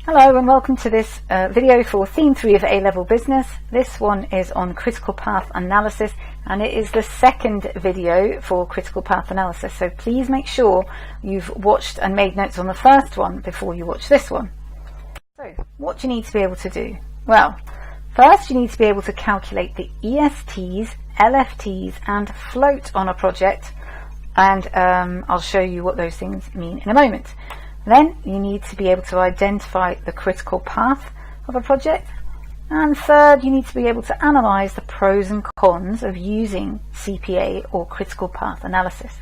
Hello and welcome to this video for Theme 3 of A-Level Business. This one is on critical path analysis and it is the second video for critical path analysis, so please make sure you've watched and made notes on the first one before you watch this one. So what do you need to be able to do? Well, first you need to be able to calculate the ESTs, LFTs and float on a project, and I'll show you what those things mean in a moment. Then you need to be able to identify the critical path of a project, and third you need to be able to analyse the pros and cons of using CPA or critical path analysis.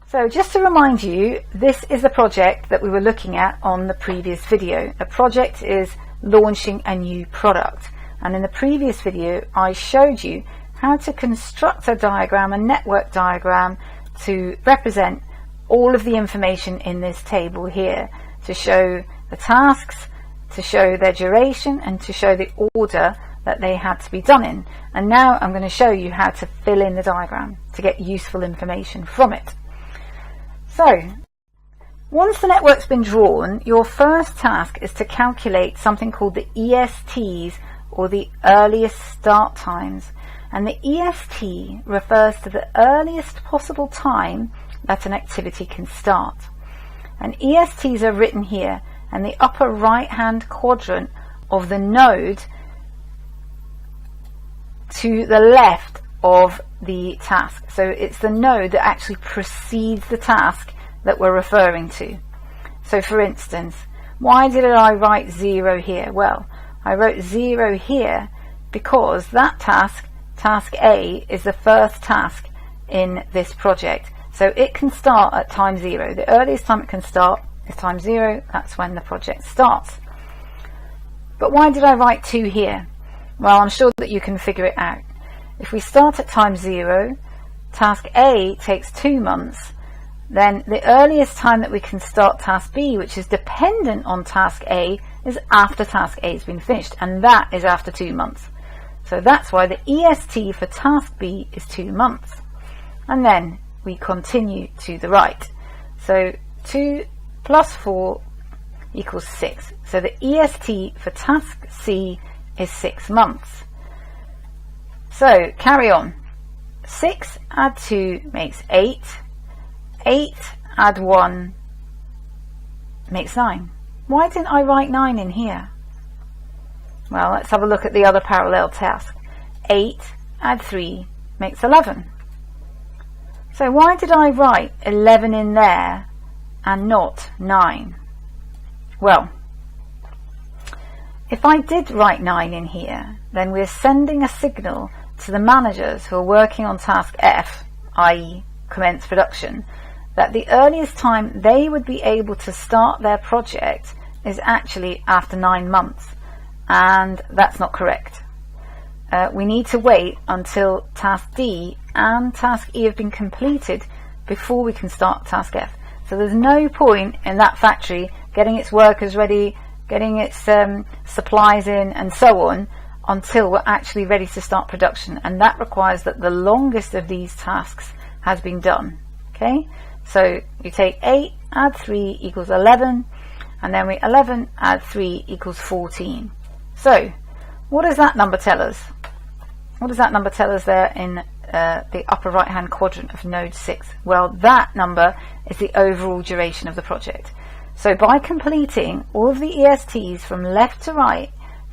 So just to remind you, this is the project that we were looking at on the previous video. A project is launching a new product, and in the previous video I showed you how to construct a diagram, a network diagram, to represent all of the information in this table here, to show the tasks, to show their duration and to show the order that they had to be done in. And now I'm going to show you how to fill in the diagram to get useful information from it. So once the network's been drawn, your first task is to calculate something called the ESTs, or the earliest start times. And the EST refers to the earliest possible time that an activity can start. And ESTs are written here in the upper right hand quadrant of the node to the left of the task. So it's the node that actually precedes the task that we're referring to. So for instance, why did I write 0 here? Well, I wrote 0 here because that task A, is the first task in this project. So it can start at time 0. The earliest time it can start is time 0. That's when the project starts. But why did I write 2 here? Well, I'm sure that you can figure it out. If we start at time 0, task A takes 2 months, then the earliest time that we can start task B, which is dependent on task A, is after task A has been finished, and that is after 2 months. So that's why the EST for task B is 2 months. And then we continue to the right. So 2 plus 4 equals 6. So the EST for task C is 6 months. So carry on. 6 add 2 makes 8. 8 add 1 makes 9. Why didn't I write 9 in here? Well, let's have a look at the other parallel task. 8 add 3 makes 11. So why did I write 11 in there and not 9? Well, if I did write 9 in here, then we're sending a signal to the managers who are working on task F, i.e. commence production, that the earliest time they would be able to start their project is actually after 9 months. And that's not correct. We need to wait until task D and task E have been completed before we can start task F. So there's no point in that factory getting its workers ready, getting its supplies in and so on, until we're actually ready to start production, and that requires that the longest of these tasks has been done. Okay, so you take 8 add 3 equals 11, and then 11 add 3 equals 14. So what does that number tell us? What does that number tell us there in the upper right hand quadrant of node 6? Well, that number is the overall duration of the project. So by completing all of the ESTs from left to right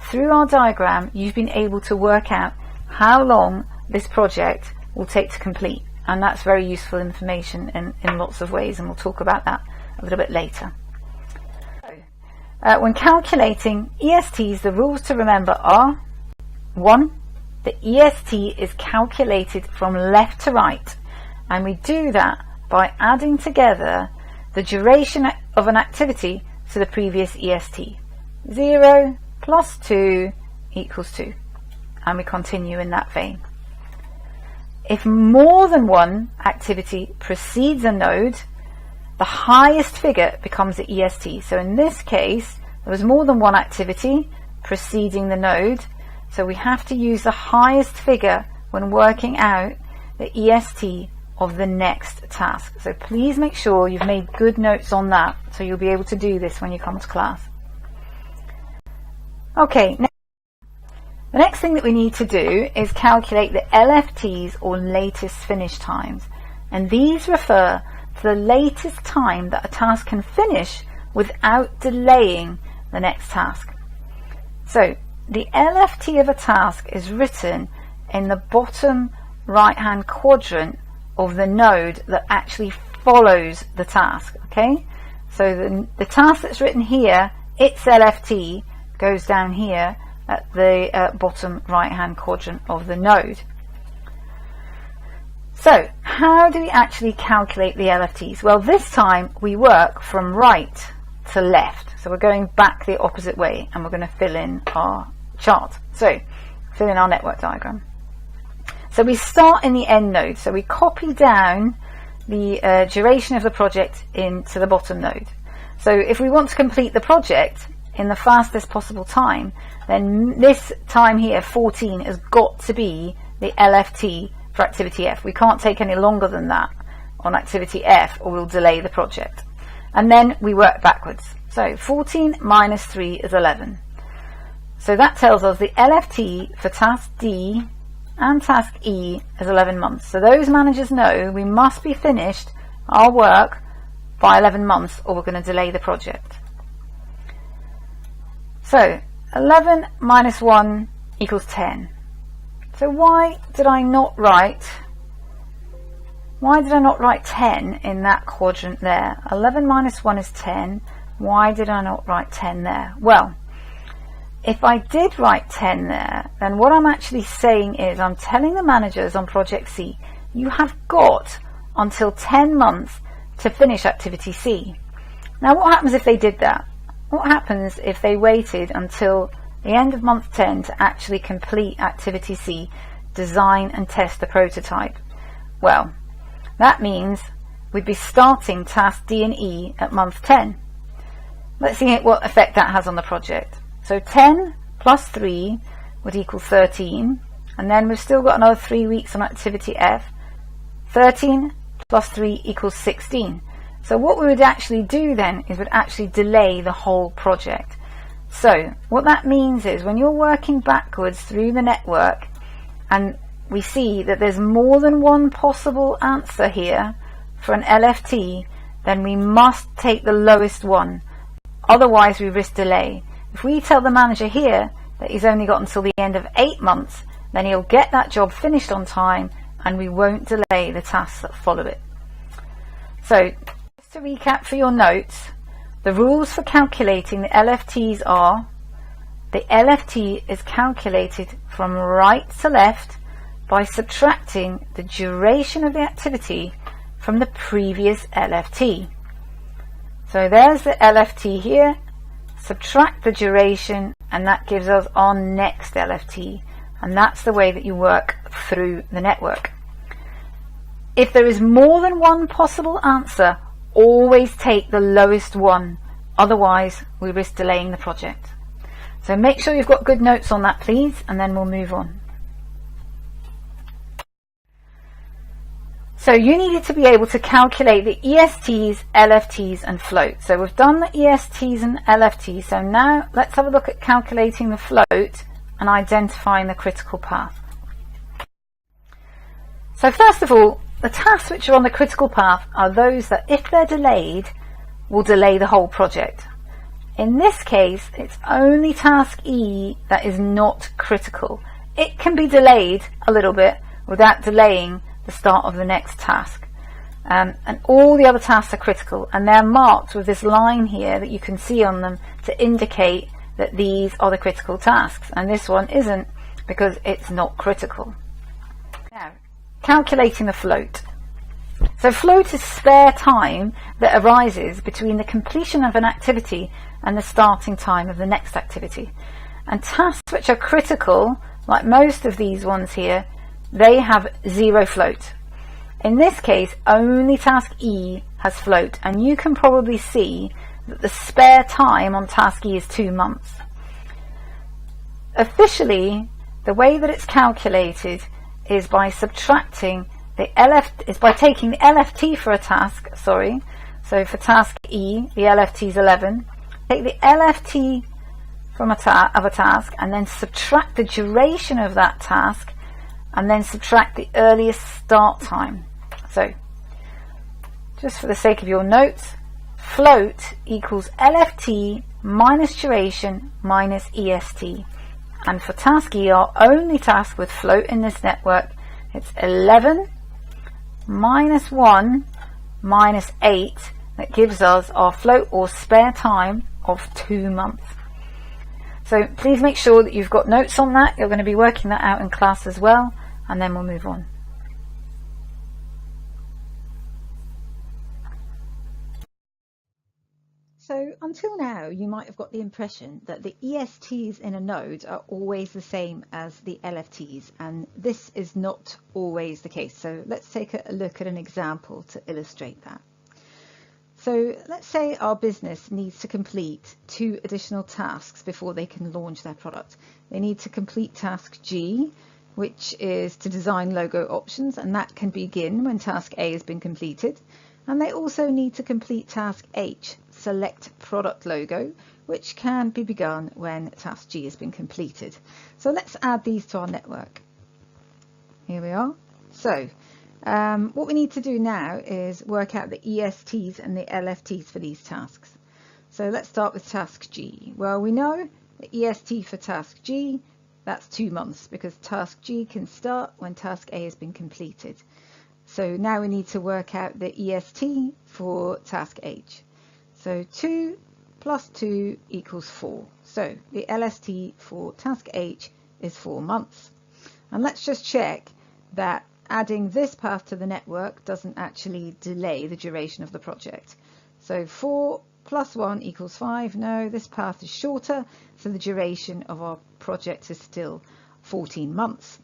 through our diagram, you've been able to work out how long this project will take to complete, and that's very useful information in lots of ways, and we'll talk about that a little bit later. When calculating ESTs, the rules to remember are: 1. The EST is calculated from left to right, and we do that by adding together the duration of an activity to the previous EST. 0 plus 2 equals 2, and we continue in that vein. If more than one activity precedes a node, the highest figure becomes the EST. So in this case, there was more than one activity preceding the node, so we have to use the highest figure when working out the EST of the next task. So please make sure you've made good notes on that, so you'll be able to do this when you come to class. Okay, the next thing that we need to do is calculate the LFTs, or latest finish times, and these refer to the latest time that a task can finish without delaying the next task. So the LFT of a task is written in the bottom right hand quadrant of the node that actually follows the task. Okay, so the task that's written here, its LFT goes down here at the bottom right hand quadrant of the node. So how do we actually calculate the LFTs? Well, this time we work from right to left, so we're going back the opposite way, and we're going to fill in our chart. So fill in our network diagram. So we start in the end node, so we copy down the duration of the project into the bottom node. So if we want to complete the project in the fastest possible time, then this time here, 14, has got to be the LFT for activity F. We can't take any longer than that on activity F, or we'll delay the project. And then we work backwards. So 14 minus 3 is 11. So that tells us the LFT for task D and task E is 11 months. So those managers know we must be finished our work by 11 months, or we're going to delay the project. So 11 minus 1 equals 10. So why did I not write 10 in that quadrant there? 11 minus 1 is 10. Why did I not write 10 there? Well, if I did write 10 there, then what I'm actually saying is I'm telling the managers on Project C, you have got until 10 months to finish activity C. Now what happens if they did that? What happens if they waited until the end of month 10 to actually complete activity C, design and test the prototype? Well, that means we'd be starting task D and E at month 10. Let's see what effect that has on the project. So 10 plus 3 would equal 13, and then we've still got another 3 weeks on activity F. 13 plus 3 equals 16. So what we would actually do then is we'd actually delay the whole project. So what that means is when you're working backwards through the network and we see that there's more than one possible answer here for an LFT, then we must take the lowest one. Otherwise we risk delay. If we tell the manager here that he's only got until the end of 8 months, then he'll get that job finished on time and we won't delay the tasks that follow it. So just to recap for your notes, the rules for calculating the LFTs are: the LFT is calculated from right to left by subtracting the duration of the activity from the previous LFT. So there's the LFT here, subtract the duration, and that gives us our next LFT, and that's the way that you work through the network. If there is more than one possible answer, always take the lowest one, otherwise we risk delaying the project. So make sure you've got good notes on that, please, and then we'll move on. So you needed to be able to calculate the ESTs, LFTs and float. So we've done the ESTs and LFTs, so now let's have a look at calculating the float and identifying the critical path. So first of all, the tasks which are on the critical path are those that, if they're delayed, will delay the whole project. In this case, it's only task E that is not critical. It can be delayed a little bit without delaying the start of the next task. And all the other tasks are critical, and they're marked with this line here that you can see on them to indicate that these are the critical tasks, and this one isn't because it's not critical. Now, calculating the float. So float is spare time that arises between the completion of an activity and the starting time of the next activity. And tasks which are critical, like most of these ones here, they have zero float. In this case, only task E has float, and you can probably see that the spare time on task E is 2 months. Officially, the way that it's calculated is by subtracting the by taking the LFT for a task, So for task E, the LFT is 11. Take the LFT from a task, and then subtract the duration of that task, and then subtract the earliest start time. So just for the sake of your notes, float equals LFT minus duration minus EST. And for task E, our only task with float in this network, it's 11 minus 1 minus 8. That gives us our float or spare time of 2 months. So please make sure that you've got notes on that. You're going to be working that out in class as well, and then we'll move on. So until now, you might have got the impression that the ESTs in a node are always the same as the LFTs, and this is not always the case. So let's take a look at an example to illustrate that. So let's say our business needs to complete 2 additional tasks before they can launch their product. They need to complete task G, which is to design logo options, and that can begin when task A has been completed. And they also need to complete task H, select product logo, which can be begun when task G has been completed. So let's add these to our network. Here we are. So what we need to do now is work out the ESTs and the LFTs for these tasks. So let's start with task G. Well, we know the EST for task G, that's 2 months, because task G can start when task A has been completed. So now we need to work out the EST for task H. So 2 plus 2 equals 4. So the LST for task H is 4 months. And let's just check that adding this path to the network doesn't actually delay the duration of the project. So 4 plus 1 equals 5. No, this path is shorter, so the duration of our project is still 14 months.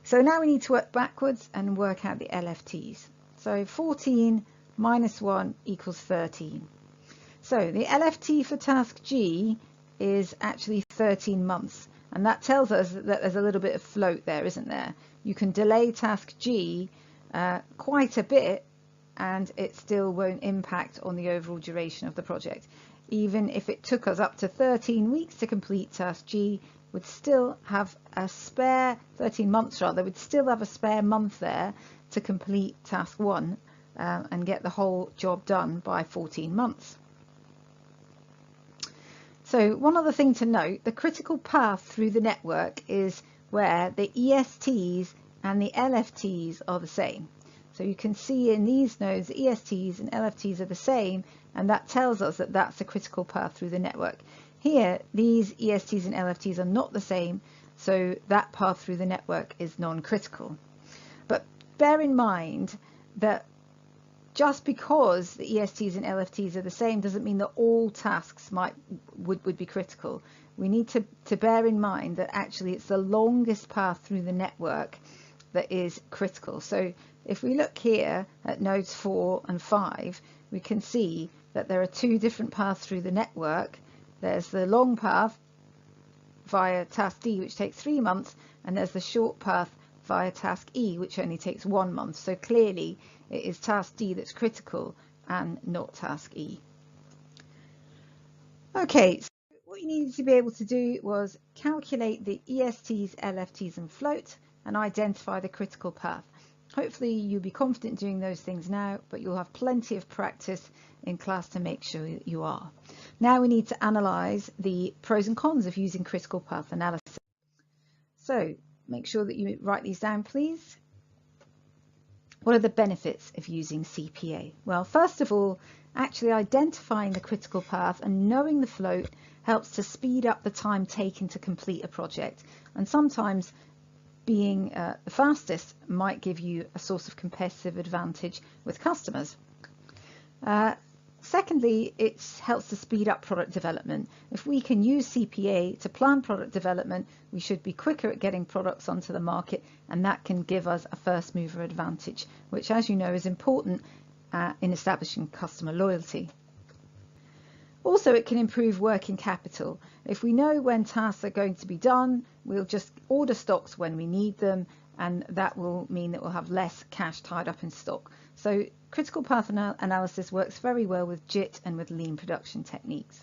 So now we need to work backwards and work out the LFTs. So 14 minus 1 equals 13. So the LFT for task G is actually 13 months. And that tells us that there's a little bit of float there, isn't there? You can delay task G quite a bit, and it still won't impact on the overall duration of the project. Even if it took us up to 13 weeks to complete task G, would still have a spare 13 months rather, would still have a spare month there to complete task 1 and get the whole job done by 14 months. So one other thing to note, the critical path through the network is where the ESTs and the LFTs are the same. So you can see in these nodes, the ESTs and LFTs are the same, and that tells us that that's the critical path through the network. Here, these ESTs and LFTs are not the same, so that path through the network is non-critical. But bear in mind that just because the ESTs and LFTs are the same doesn't mean that all tasks would be critical. We need to bear in mind that actually it's the longest path through the network that is critical. So if we look here at nodes 4 and 5, we can see that there are 2 different paths through the network. There's the long path via task D, which takes 3 months, and there's the short path via task E, which only takes 1 month. So clearly it is task D that's critical and not task E. Okay, so what you needed to be able to do was calculate the ESTs, LFTs and float and identify the critical path. Hopefully you'll be confident doing those things now, but you'll have plenty of practice in class to make sure that you are. Now we need to analyse the pros and cons of using critical path analysis. So make sure that you write these down, please. What are the benefits of using CPA? Well, first of all, actually identifying the critical path and knowing the float helps to speed up the time taken to complete a project. And sometimes being the fastest might give you a source of competitive advantage with customers. Secondly, it helps to speed up product development. If we can use CPA to plan product development, we should be quicker at getting products onto the market, and that can give us a first mover advantage, which, as you know, is important in establishing customer loyalty. Also, it can improve working capital. If we know when tasks are going to be done, we'll just order stocks when we need them, and that will mean that we'll have less cash tied up in stock. So critical path analysis works very well with JIT and with lean production techniques.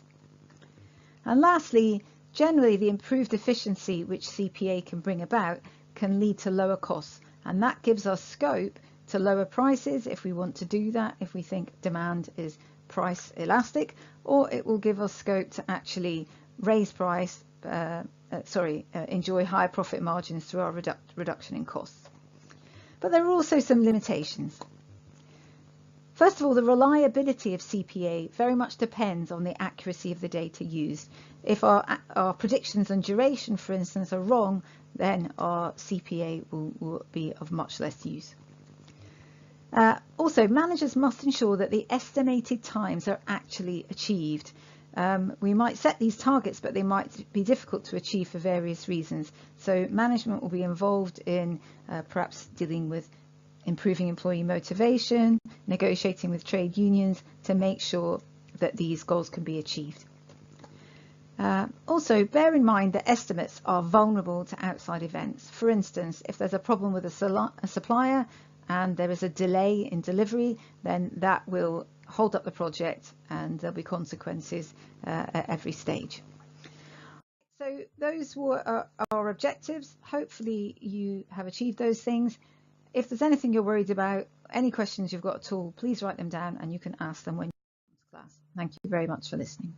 And lastly, generally the improved efficiency which CPA can bring about can lead to lower costs, and that gives us scope to lower prices if we want to do that, if we think demand is price elastic, or it will give us scope to actually raise price, enjoy higher profit margins through our reduction in costs. But there are also some limitations. First of all, the reliability of CPA very much depends on the accuracy of the data used. If our predictions on duration, for instance, are wrong, then our CPA will be of much less use. Also, managers must ensure that the estimated times are actually achieved. We might set these targets, but they might be difficult to achieve for various reasons. So management will be involved in perhaps dealing with improving employee motivation, negotiating with trade unions to make sure that these goals can be achieved. Also, bear in mind that estimates are vulnerable to outside events. For instance, if there's a problem with a supplier and there is a delay in delivery, then that will hold up the project and there'll be consequences at every stage. So those were our objectives. Hopefully you have achieved those things. If there's anything you're worried about, any questions you've got at all, please write them down and you can ask them when you come to class. Thank you very much for listening.